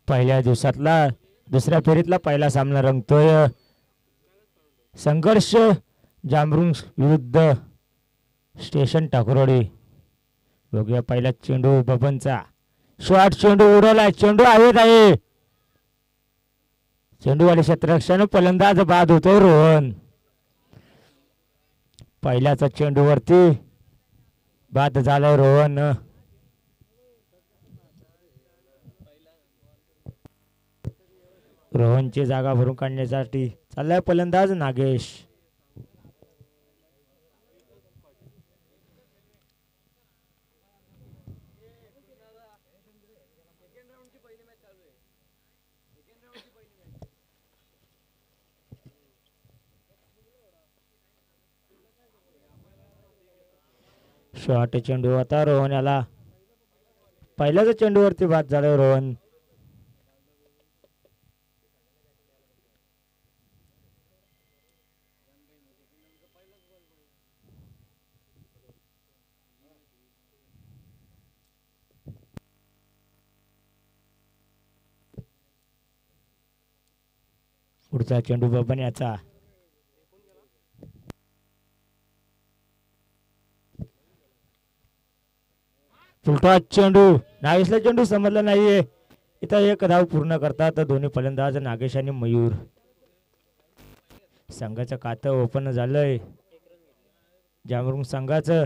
पहिल्या दिवसातला दुसऱ्या फेरीतला पहिला सामना रंगतोय. संघर्ष जांभरुंग विरुद्ध स्टेशन टाकुरवाडी. बघूया पहिला चेंडू बबनचा. शॉट चेंडू उडवलाय. चेंडू हवेत आहे. चेंडूवाले क्षेत्ररक्षण फलंदाज बाद होतोय रोहन. पहिल्याचा चेंडूवरती बाद झालाय रोहन. रोहनची जागा भरून काढण्यासाठी चाललाय फलंदाज नागेश. शॉट चेंडू आता रोहन याला पहिल्याच चेंडूवरती बाद झालाय रोहन. पुढचा चेंडू बबन याचा. फुलटॉस चेंडू. नागेशला चेंडू समजला नाहीये. इथं एक धाव पूर्ण करतात दोन्ही फलंदाज नागेश आणि मयूर. संघाचं खातं ओपन झालंय जांभरुंग संघाचं.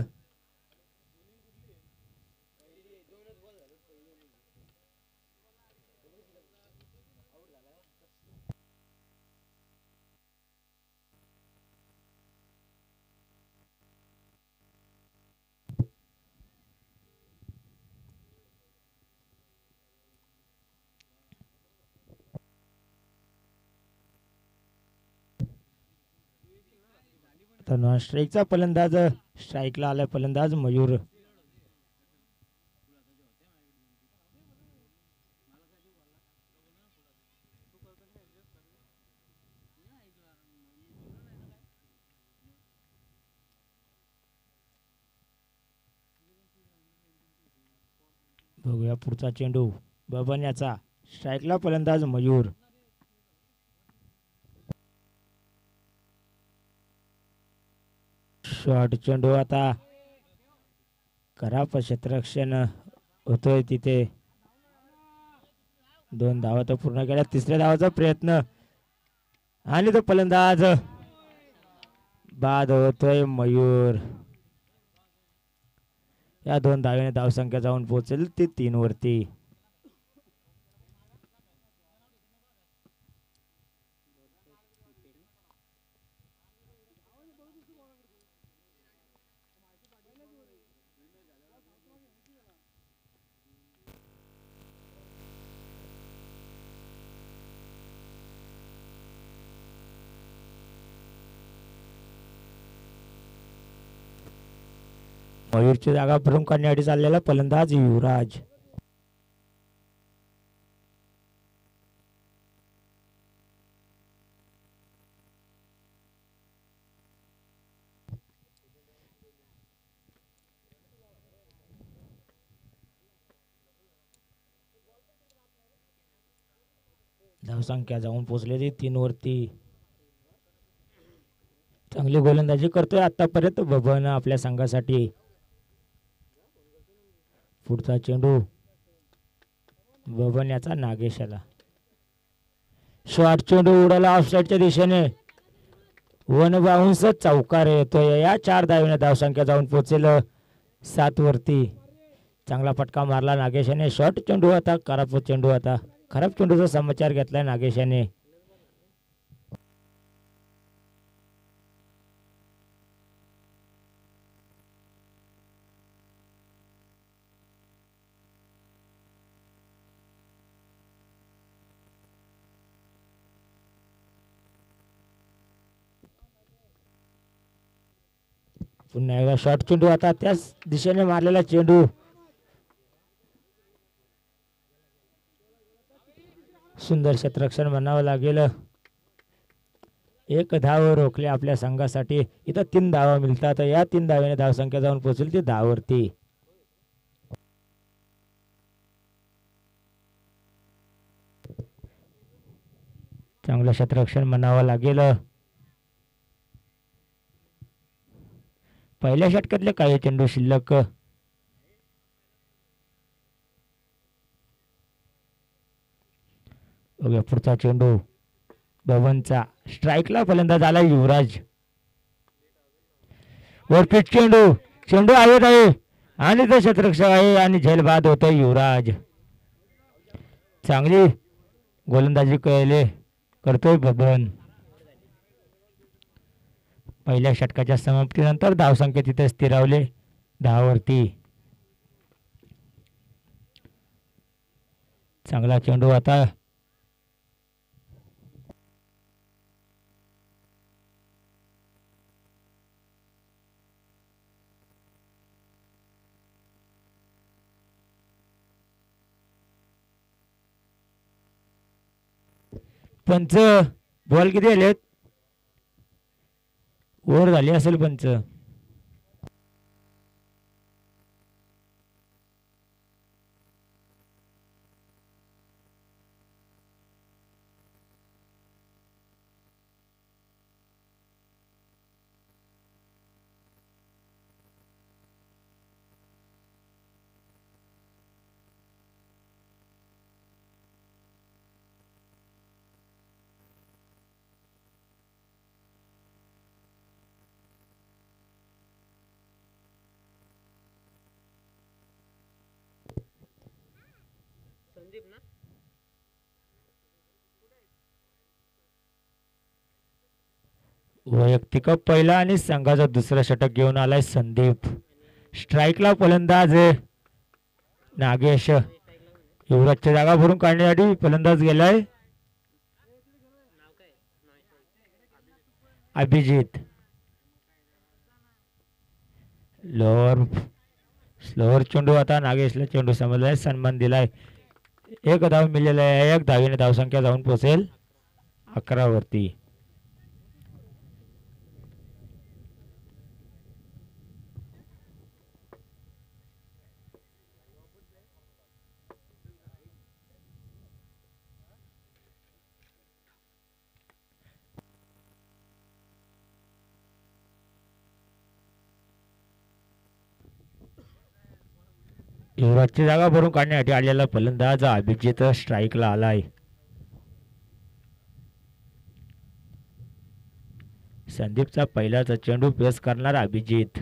नॉन स्ट्राईकचा फलंदाज. स्ट्राईकला आलाय फलंदाज मयूर. बघूया पुढचा चेंडू बबन याचा. स्ट्राईकला फलंदाज मयूर. शॉट चेंडू आता खराब क्षेत्ररक्षण होतोय तिथे. 2 धावा तर पूर्ण केल्या. तिसऱ्या धावाचा प्रयत्न आणि तो फलंदाज बाद होतोय मयूर. या 2 धावेने धावसंख्या जाऊन पोहोचेल ती 3 वरती. मयूरची जागा भरून काढण्यासाठी चाललेला फलंदाज युवराज. धावसंख्या जाऊन पोहोचलेली 3 वरती. चांगली गोलंदाजी करतोय आतापर्यंत बबन आपल्या संघासाठी. पुढचा चेंडू बबन याचा नागेशाला. शॉट चेंडू उडाला ऑफसाईडच्या दिशेने. 1 बाउन्स चौकार येतोय. या 4 धावेने धावसंख्या जाऊन पोहोचेल 7 वरती. चांगला फटका मारला नागेशाने. शॉट चेंडू आता खराब चेंडू. आता खराब चेंडूचा समाचार घेतलाय नागेशाने. पुन्हा एकदा शॉट चेंडू. आता त्याच दिशेने मारलेला चेंडू. सुंदर क्षेत्ररक्षण म्हणावं लागेल. 1 धाव रोखले आपल्या संघासाठी. इथं 3 धावा मिळतात. या 3 धावेने धावसंख्या जाऊन पोहोचेल ती 10 वरती. चांगलं क्षेत्ररक्षण म्हणावं लागेल. पहिल्या षटकातले काही चेंडू शिल्लक. बघूया पुढचा चेंडू बबनचा. स्ट्राईकला फलंदाज आला युवराज. वरपीट चेंडू. चेंडू आहेत आहे आणि तो क्षेत्ररक्षक आहे आणि झेल बाद होतोय युवराज. चांगली गोलंदाजी करतोय बबन. पहिल्या षटकाच्या समाप्तीनंतर धावसंख्या तिथे स्थिरावले 10 वरती. चांगला चेंडू आता पंच. बॉल किती आलेत? ओव्हर झाली असेल पंच. वैयक्तिक पहिला आणि संघाचा दुसरा षटक घेऊन आलाय संदीप. स्ट्राईकला फलंदाज नागेश. युवराजची जागा भरून काढण्यासाठी फलंदाज गेलाय अभिजित. स्लोअर चेंडू. आता नागेशला चेंडू समजलाय, सन्मान दिलाय. एक धाव मिळालेला आहे. एक धावीने धावसंख्या जाऊन पोहोचेल 11 वरती. युवराजची जागा भरून काढण्यासाठी आलेला फलंदाज अभिजित स्ट्राईकला आलाय. संदीपचा पहिलाचा चेंडू पेस करणार अभिजित.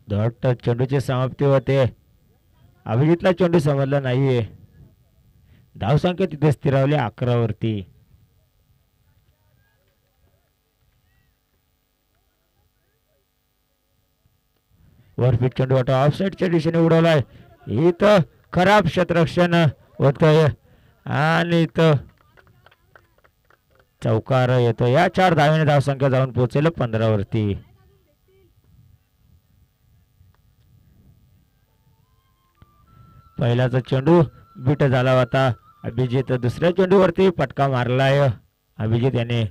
डॉट चेंडूची समाप्ती होते. अभिजितला चेंडू समजला नाहीये. धावसंख्या तिथे स्थिरावली 11 वरती. वरपीट चेंडू आता ऑफसाईडच्या दिशेने उडवलाय. इथं खराब क्षेत्ररक्षण होतंय आणि इथं चौकार येतो. या 4 धावेने धावसंख्या जाऊन पोहोचेल 15 वरती. पहिल्याचा चेंडू बीट झाला होता. अभिजित दुसऱ्या चेंडूवरती फटका मारलाय अभिजित याने.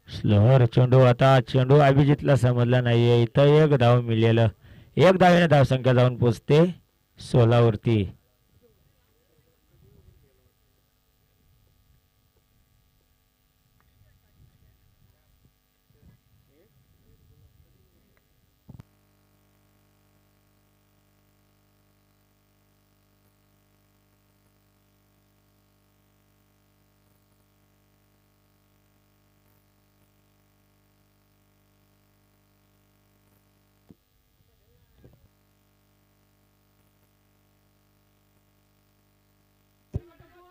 स्लोअर चेंडू. आता चेंडू अभिजितला समजला नाहीये. इथं एक धाव मिळालं. एक धावेने धावसंख्या जाऊन पोचते 16 वरती.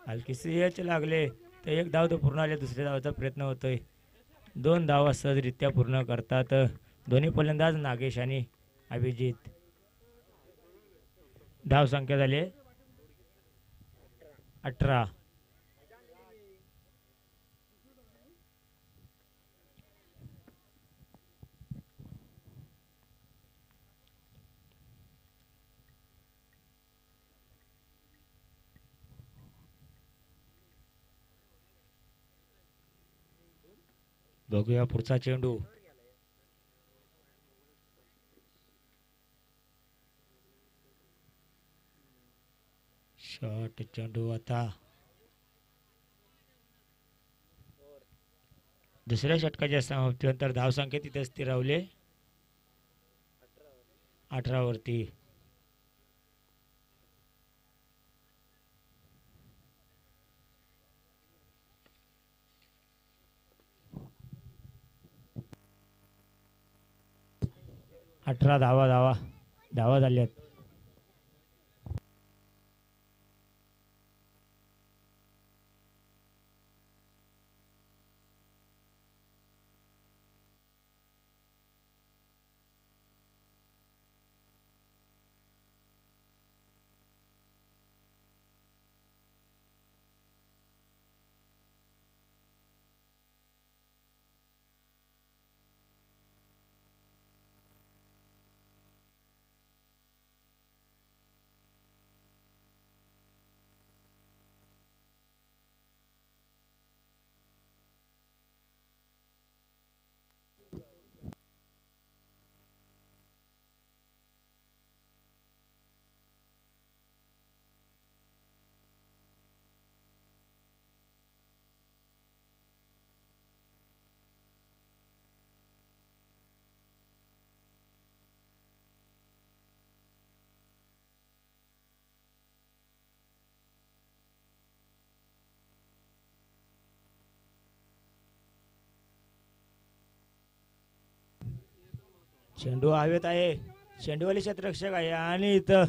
हलकीशी याचे लागले तर एक धाव तो पूर्ण आले. दुसऱ्या धावाचा प्रयत्न होतोय. 2 धावा सहजरित्या पूर्ण करतात दोन्ही फलंदाज नागेश आणि अभिजित. धाव संख्या झाली 18. बघूया पुढचा चेंडू. शॉट चेंडू आता दुसऱ्या षटकाच्या समाप्तीनंतर धावसंख्या तिथे स्थिरावले 18 वरती. धावा झाल्यात. चेंडू हवेत आहे. चेंडूवाली क्षेत्ररक्षक आहे आणि इथं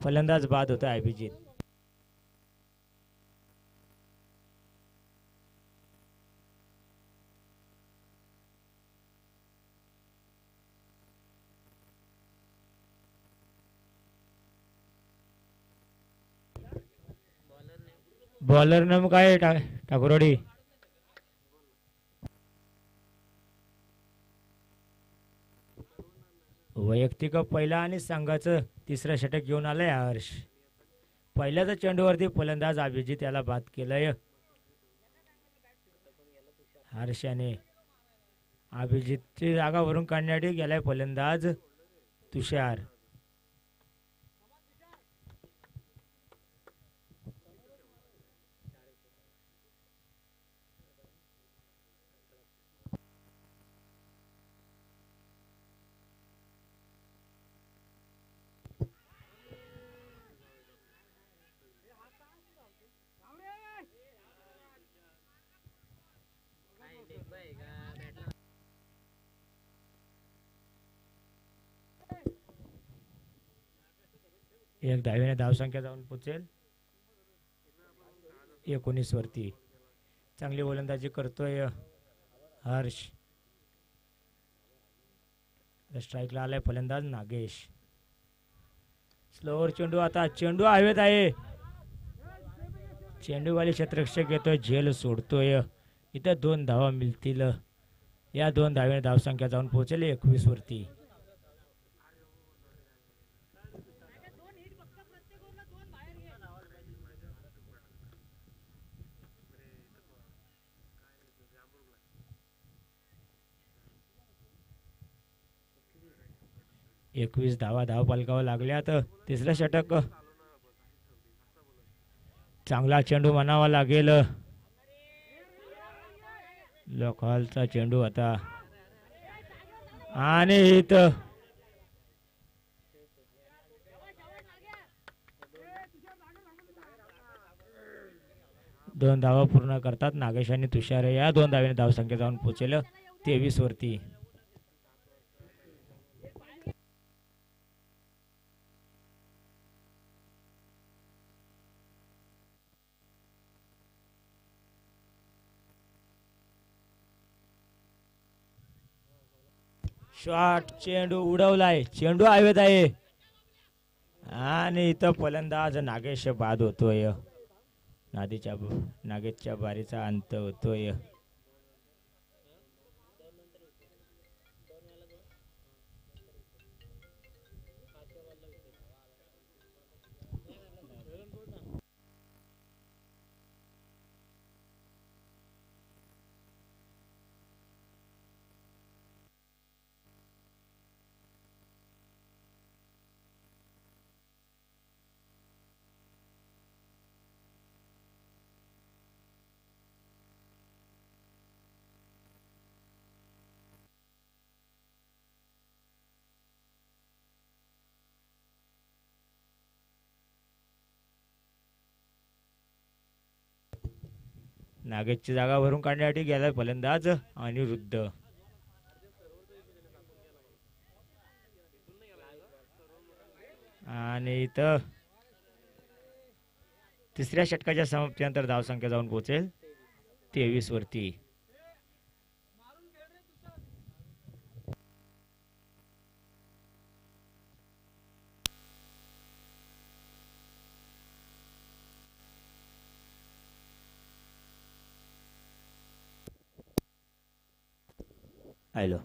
फलंदाज बाद होता अभिजित. बॉलर नाम काय ठाकुरवाडी. वैयक्तिक पहिला आणि संघाचं तिसरं षटक घेऊन आलंय हर्ष. पहिल्याच चेंडूवरती फलंदाज अभिजित याला बाद केलंय. हर्षाने अभिजितची जागा वरून काढण्यासाठी गेलाय फलंदाज तुषार. एक धावेने धावसंख्या जाऊन पोचेल 19 वरती. चांगली गोलंदाजी करतोय हर्ष. स्ट्राईकला आलाय फलंदाज नागेश. स्लोवर चेंडू. आता चेंडू हवेत आहे. चेंडूवाली क्षेत्ररक्षक येतोय, झेल सोडतोय. इथं 2 धावा मिळतील. या 2 धावेने धावसंख्या जाऊन पोहोचेल 21 वरती. धाव पलकावं लागल्या. तर तिसरं षटक. चांगला चेंडू म्हणावा लागेल. लोकलचा चेंडू आता आणि इथं 2 धावा पूर्ण करतात नागेश आणि तुषार. या 2 धावेने धावसंख्या जाऊन पोहोचेल 23 वरती. शॉट चेंडू उडवलाय. चेंडू हवेत आहे. आणि इथं फलंदाज नागेश बाद होतोय. नागेशच्या बारीचा अंत होतोय. नागेशची जागा भरून काढण्यासाठी गेला फलंदाज अनिरुद्ध. आणि इथं तिसऱ्या षटकाच्या समाप्तीनंतर धावसंख्या जाऊन पोहोचेल 23 वरती. Hello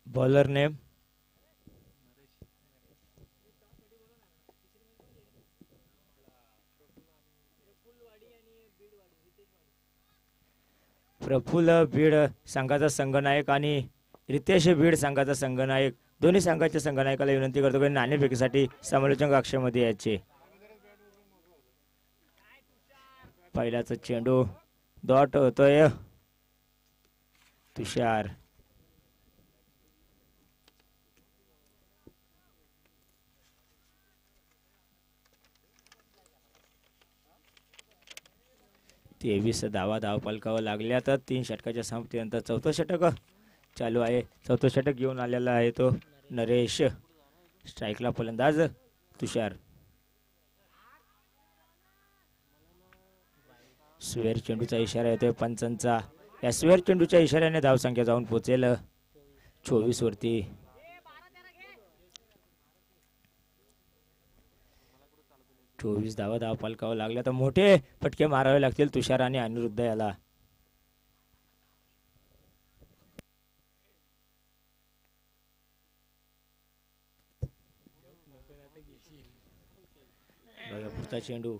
bowler name Praful Beed संघाचा संघनायक आणि रितेश बीड संघाचा संघनायक. दोन्ही संघाच्या संघनायकाला विनंती करतो की नाणेफेकीसाठी समालोचक कक्षामध्ये यायचे. पहिल्याच चेंडू डॉट होतोय. तुषार तेवीस धाव पलकावं लागल्या. तर 3 षटकाच्या समाप्तीनंतर चौथं षटक चालू आहे. चौथं षटक घेऊन आलेला आहे तो नरेश. स्ट्राईकला फलंदाज तुषार. स्वेर चेंडूचा इशारा येतोय पंचांचा. या स्वेर चेंडूच्या इशाऱ्याने धावसंख्या जाऊन पोहोचेल 24 वरती. धाव पलकावं लागल्या. तर मोठे फटके मारावे लागतील तुषार आणि अनिरुद्ध याला. पुढचा चेंडू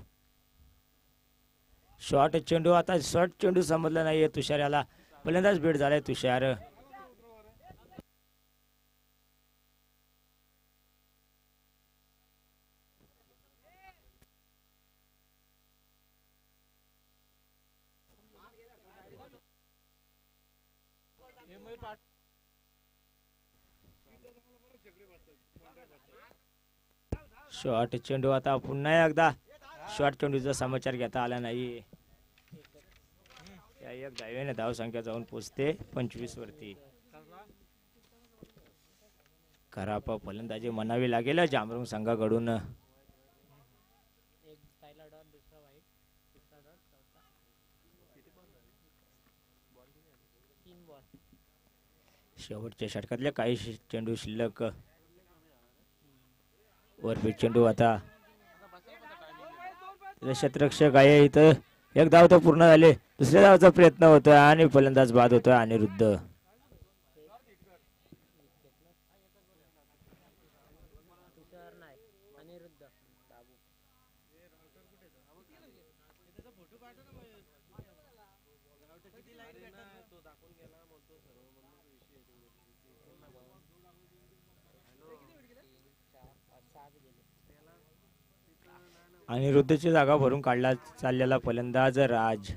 शॉर्ट चेंडू. आता शॉर्ट चेंडू समजला नाहीये तुषार याला. फलंदाज बीड झालाय तुषार. शॉर्ट चेंडू. आता पुन्हा एकदा शॉर्ट चेंडूचा समाचार घेता आला नाही. या एक धावेने धाव संख्या जाऊन पोचते 25 वरती. खराब फलंदाजी म्हणावी लागेल जामरुंग संघाकडून. शेवटच्या षटकातले काही चेंडू शिल्लक. वरपीट चेंडू. आता क्षेत्ररक्षक आहे इथं. एक धाव तर पूर्ण झाले. दुसऱ्या धावचा प्रयत्न होतोय आणि फलंदाज बाद होतोय अनिरुद्ध. अनिरुद्धची जागा भरून काढला चाललेला फलंदाज राज.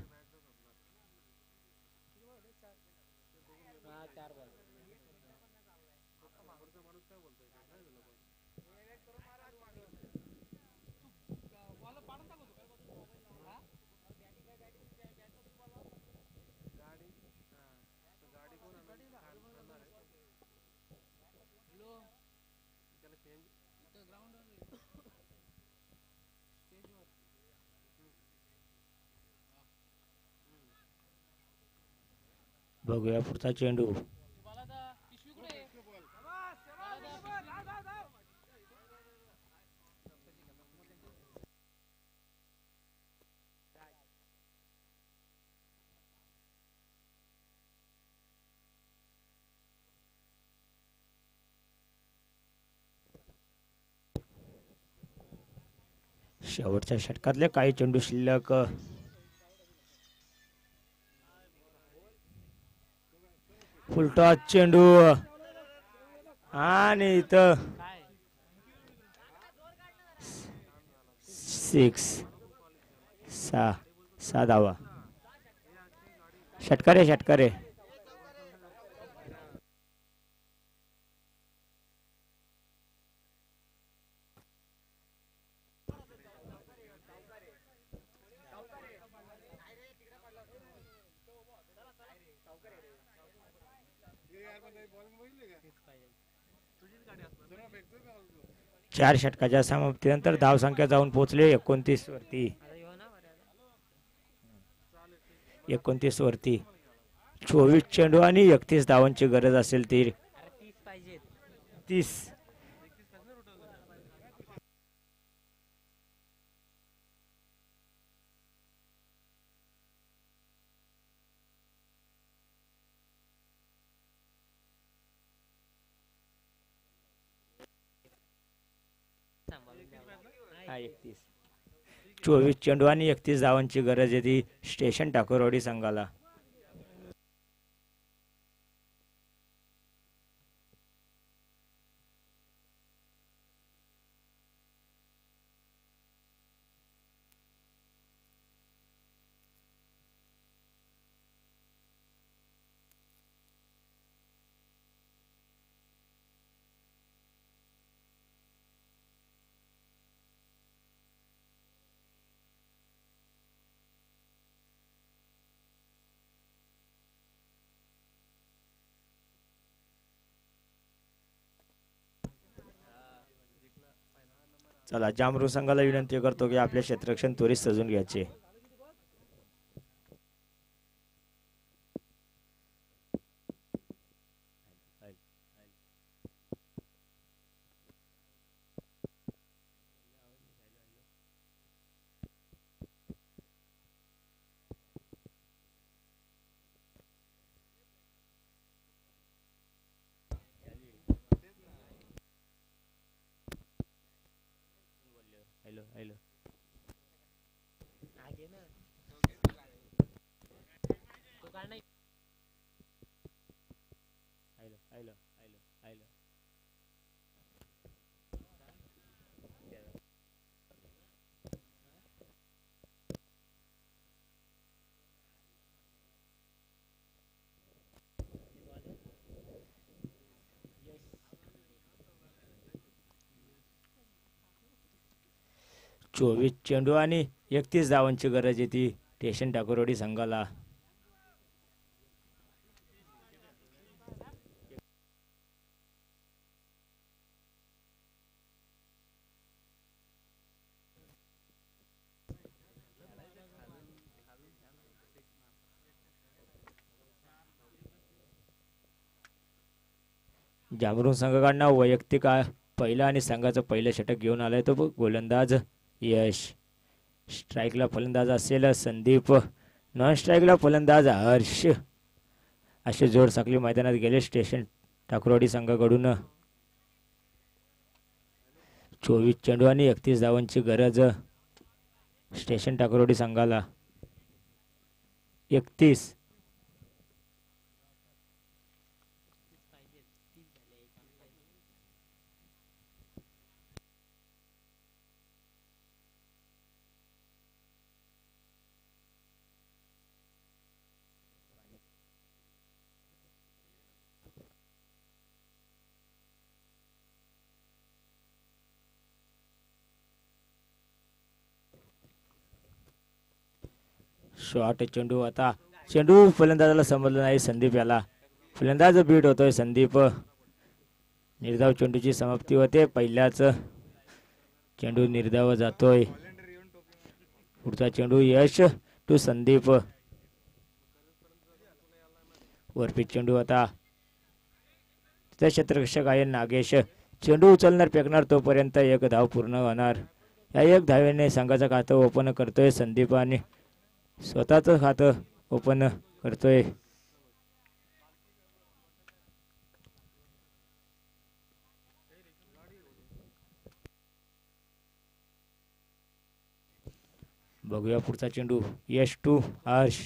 बघूया पुढचा चेंडू. शेवटच्या षटकातले काही चेंडू शिल्लक. फुलटॉस चेंडू आणि इथं 6 धावा. षटकार षटकार. चार षटकाच्या समाप्तीनंतर धावसंख्या जाऊन पोहोचले 29 वरती. 29 वरती. 24 चेंडू आणि 31 धावांची गरज असेल ती 30. हा 31. 24 चेंडू आणि 31 धावांची गरज आहे ती स्टेशन टाकोरवाडी संघाला. चला जामरू संघाला विनंती करतो की आपले क्षेत्ररक्षण त्वरित सजून घ्यायचे. हॅलो चोवीस चेंडू आणि 31 धावांची गरज आहे ती स्टेशन टाकोरवाडी संघाला. जामरून संघाकडनं वैयक्तिक पहिला आणि संघाचं पहिलं षटक घेऊन आलाय तो गोलंदाज यश. स्ट्राईकला फलंदाज असेल संदीप, नॉन स्ट्राईकला फलंदाज हर्ष. असे जोड साखळी मैदानात गेले स्टेशन टाकोरवाडी संघाकडून. 24 चेंडू आणि 31 धावांची गरज स्टेशन टाकोरवाडी संघाला. 31. शॉट चेंडू. आता चेंडू फलंदाजाला समजलं नाही संदीप याला. फलंदाज बीट होतोय संदीप. निर्धाव चेंडूची समाप्ती होते. पहिल्याच चेंडू निर्धाव जातोय. पुढचा चेंडू यश टू संदीप. वरपीच चेंडू आता तिथे क्षेत्ररक्षक आहे नागेश, चेंडू उचलणार फेकणार तोपर्यंत एक धाव पूर्ण होणार. या एक धावेने संघाचं खातं ओपन करतोय संदीप आणि स्वतःचं खातं ओपन करतोय. बघूया पुढचा चेंडू यश टू हर्ष,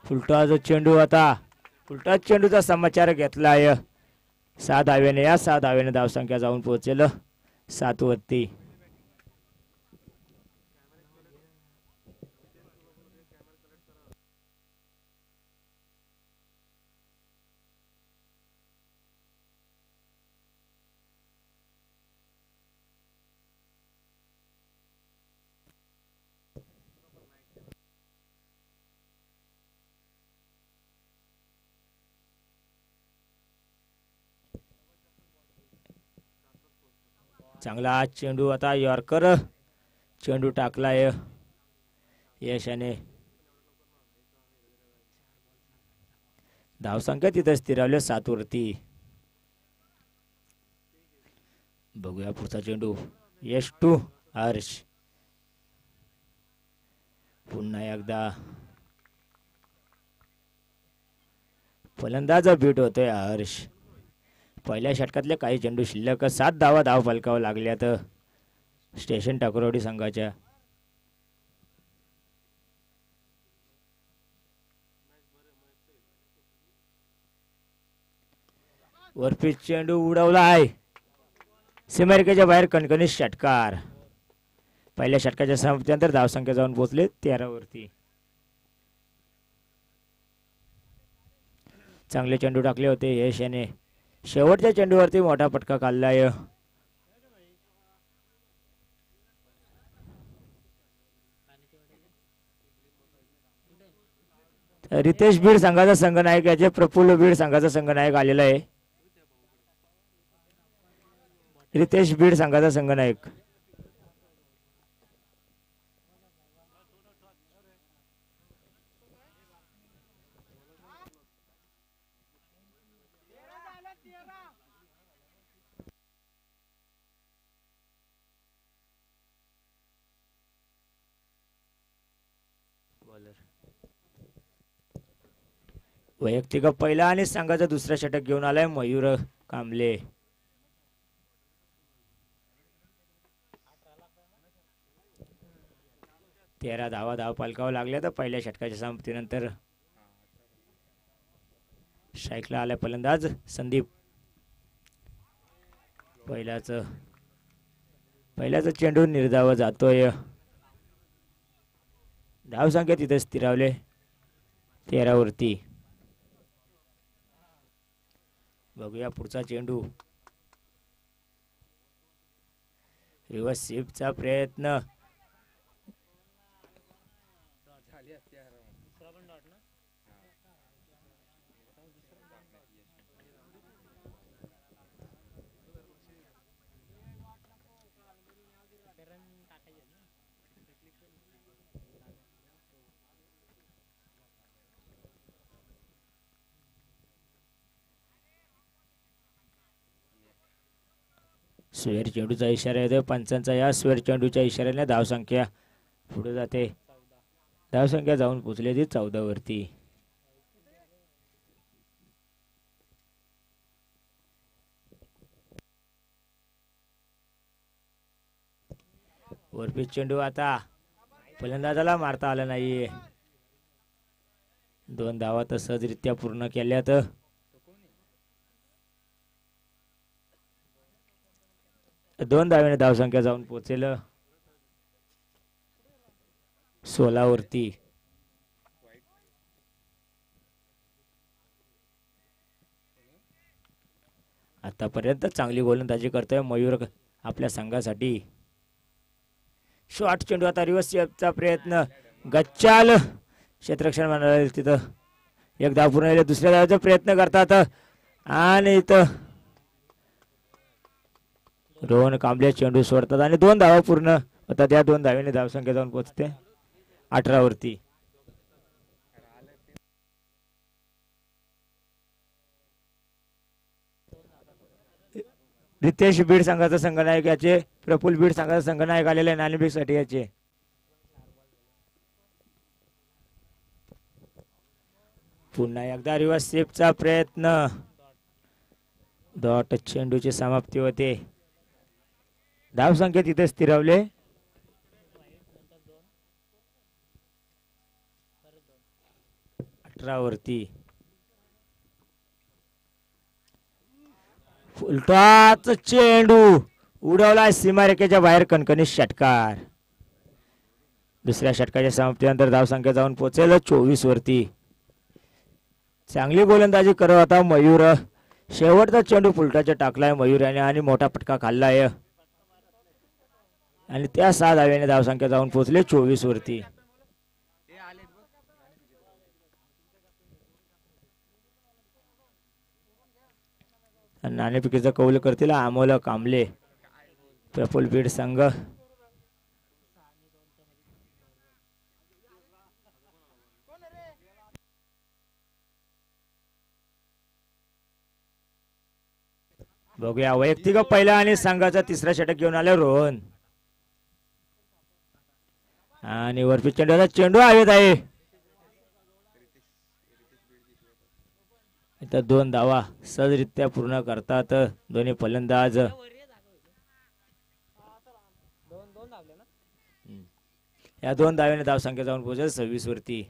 फुलटा जो चेंडू आता उलटा चेंडूचा समाचार घेतला आहे 6 धावेने. या 6 धावेने धावसंख्या जाऊन पोहोचेल 7 वरती. चांगला चेंडू आता यॉर्कर, चेंडू टाकलाय यशाने. धावसंख्या तिथे स्थिरावले 7 वरती. बघूया पुढचा चेंडू यश टू हर्ष, पुन्हा एकदा फलंदाज बीट होतोय हर्ष. पहिल्या षटकातले काही चेंडू शिल्लक 7 धाव फलकावं लागल्यात स्टेशन टाकुरवाडी संघाच्या. वरपीच चेंडू उडवला आहे सीमारेषेच्या बाहेर. कणकणीत षटकार. पहिल्या षटकाच्या समाप्तीनंतर धावसंख्या जाऊन पोहोचले 13 वरती. चांगले चेंडू टाकले होते यश याने. शेवटच्या चेंडूवरती मोठा फटका काढलाय. रितेश बीड संघाचा संघनायक याचे प्रफुल्ल बीड संघाचा संघनायक आलेला आहे. रितेश बीड संघाचा संघनायक. वैयक्तिक पहिला आणि संघाचा दुसरा षटक घेऊन आलाय मयूर कांबले. तेरा धाव पालकावं लागल्या तर पहिल्या षटकाच्या समाप्तीनंतर. स्ट्राईकला आलाय फलंदाज संदीप. पहिल्याच चेंडू निर्धाव जातोय. धावसंख्या तिथे स्थिरावले 13 वरती. बघूया पुढचा चेंडू रिव्हर्स स्वीपचा प्रयत्न. स्वेर चेंडूचा इशारा येतोय पंचांचा. या स्वेर चेंडूच्या इशाऱ्याने धावसंख्या पुढे जाते. धावसंख्या जाऊन पोहोचली ती 14 वरती. वरपीच चेंडू आता फलंदाजाला मारता आलं नाहीये. 2 धावा तर सहजरित्या पूर्ण केल्यात. दोन धावेने धावसंख्या जाऊन पोहोचेल 16 वरती. आतापर्यंत चांगली गोलंदाजी करतोय मयूर आपल्या संघासाठी. शॉर्ट चेंडू आता रिव्हर्स स्वीपचा प्रयत्न. गच्चाल क्षेत्ररक्षण म्हणाले तिथं एक धाव पूर्ण झाली. दुसऱ्या धावाचा प्रयत्न करतात आणि इथं रोहन कांबळे चेंडू सोडतात आणि 2 धावा पूर्ण होतात. त्या 2 धावेने धावसंख्या जाऊन पोहोचते 18 वरती. रितेश बीड संघाचा संघनायक याचे प्रफुल्ल बीड संघाचा संघनायक आलेले आहे नाणेफेकसाठी याचे. पुन्हा एकदा रिव्हर्स स्वीपचा प्रयत्न. डॉट चेंडूची समाप्ती होते. धाव संख्या तिथे स्थिरावले. 18 वरती. फुलटॉच चेंडू उडवला सीमारेखेच्या बाहेर. कणकणी षटकार. दुसऱ्या षटकाच्या समाप्तीनंतर धाव संख्या जाऊन पोहोचेल 24 वरती. चांगली गोलंदाजी करत होता मयूर. शेवटचा चेंडू फुलटॉच टाकलाय मयूर याने आणि मोठा फटका खाल्लाय आणि त्या 6 धाव्याने धाव संख्या जाऊन पोहोचले 24 वरती. नाणेफेकीचा कौल करतील अमोल कांबळे प्रफुल्ल बीड संघ. बघूया वैयक्तिक पहिला आणि संघाचा तिसरा षटक घेऊन आले रोहन. आणि वरपी चेंडूचा चेंडू हवेत आहे. इथं 2 धावा सहजरित्या पूर्ण करतात दोन्ही फलंदाज. या 2 धाव्याने धाव संख्या जाऊन पोहोचेल 26 वरती.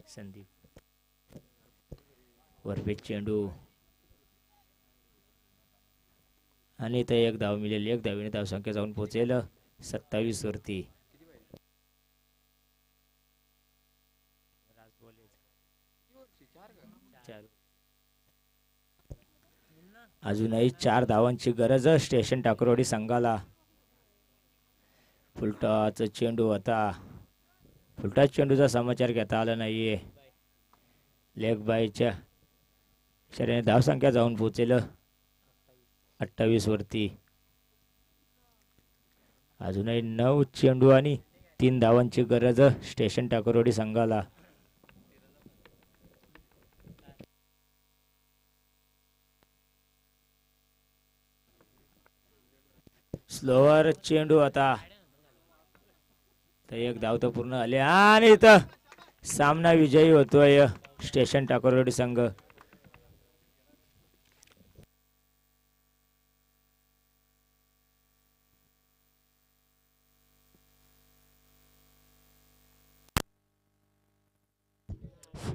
संदीप वरपी चेंडू आणि इथं 1 धाव मिळेल. 1 धावेने धाव संख्या जाऊन पोहोचेल 27 वरती. अजूनही 4 धावांची गरज स्टेशन टाकरवाडी संघाला. फुलटॉच चेंडू होता. फुलटॉच चेंडूचा समाचार घेता आला नाहीये. लेग बायच्या इशाऱ्याने धाव संख्या जाऊन पोहोचेल 28 वरती. अजूनही 9 चेंडू आणि 3 धावांची गरज स्टेशन टाकरवाडी संघाला. स्लोअर चेंडू आता. 1 धाव तर पूर्ण आले आणि इथं सामना विजयी होतोय स्टेशन टाकरवाडी संघ.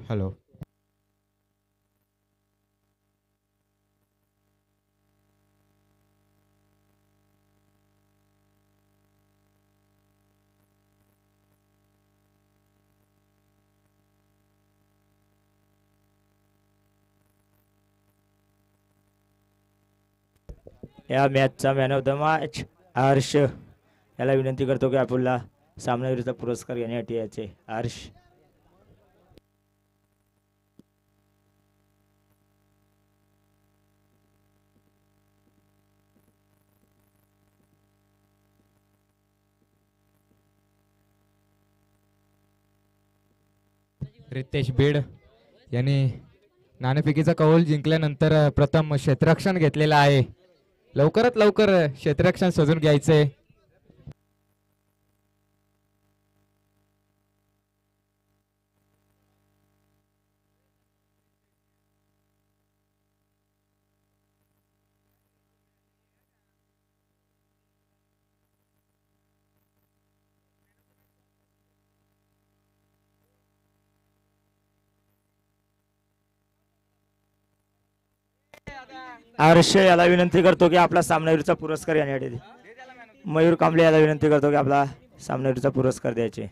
हॅलो या मॅचचा man of the match Harsh याला विनंती करतो की आपल्याला सामनावीरचा पुरस्कार घेण्यासाठी याचे. हर्ष रितेश बीड यांनी नाणेफेकीचा कौल जिंकल्यानंतर प्रथम क्षेत्ररक्षण घेतलेलं आहे. लवकरात लवकर क्षेत्ररक्षण सजून घ्यायचंय. हर्ष याला विनंती करतो की आपला सामनावीरचा पुरस्कार घेण्यासाठी. मयूर कांबळे याला विनंती करतो की आपला सामनावीरचा पुरस्कार द्यायचे.